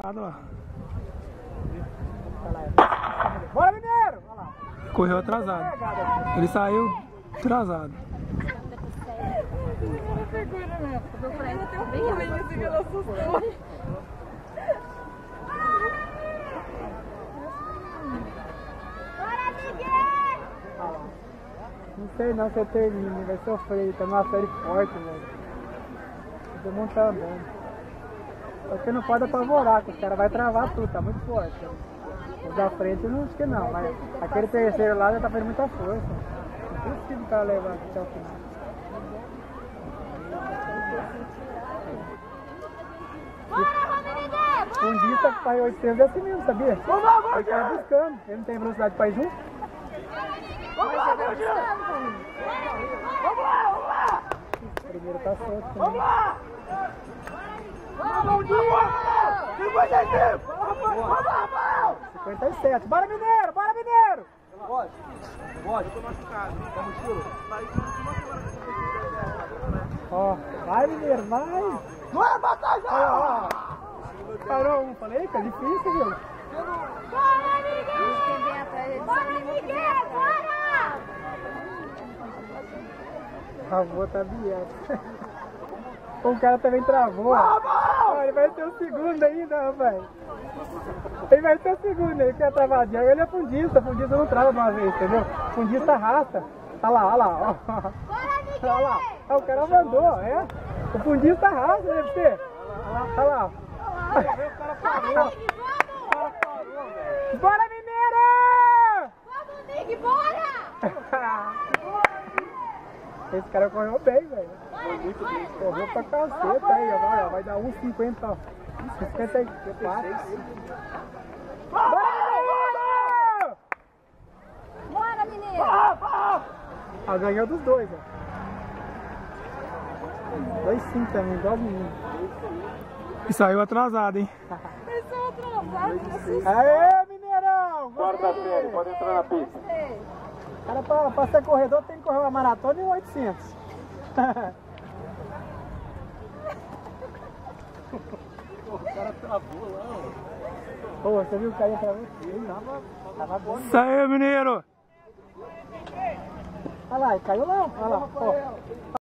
Lá. Bora, Mineiro! Olha lá. Correu atrasado. Ele saiu atrasado. Não sei não se eu termino, vai sofrer, tá numa série forte, velho. Todo mundo tá andando. Só que não pode apavorar, que os caras vão travar tudo, tá muito forte. Os da frente não acho que não, mas aquele terceiro lá já tá fazendo muita força. Não possível o cara levar até o final. Um dia tá com pai 800 é assim mesmo, sabia? Ele tá buscando, ele não tem velocidade pra ir junto. Vamos lá, Gordinho! Vamos lá! O primeiro tá solto. Vamos lá! Vamos lá! 57. Bora, Mineiro! Bora, Mineiro! Pode. Eu tô machucado. Tá mochila? Ó, vai, Mineiro, vai! Não é batalha! Parou um, falei, tá difícil, viu? Bora, Miguel! Bora, Miguel! Bora! Travou, tá viado. O cara também travou. Ele vai ser o segundo ainda, rapaz. Ele vai ser o segundo, ele quer travadinha. Ele é fundista não trava de uma vez, entendeu? Fundista arrasta. Olha lá, olha lá. Olha lá. O cara mandou, é? O fundista arrasta, deve ser. Olha lá. O cara parou. Bora, Mineiro! Vamos, Mig, bora! Esse cara correu bem, velho. Correu pra caceta aí, ó. Vai dar 1,50, ó. 54. Bora, Mineiro! Bora, Mineiro! Ah, ganhou dos dois, ó. 2,5 também, igual o menino. E saiu atrasado, hein? Aê, Mineirão! Quarta série, pode entrar na pista. O cara, pra ser corredor, tem que correr uma maratona em 800. O cara travou lá, ó. Pô, você viu o cara travou? Ele tava bom. Saiu, Mineiro! Olha lá, ele caiu lá. Olha lá, ó.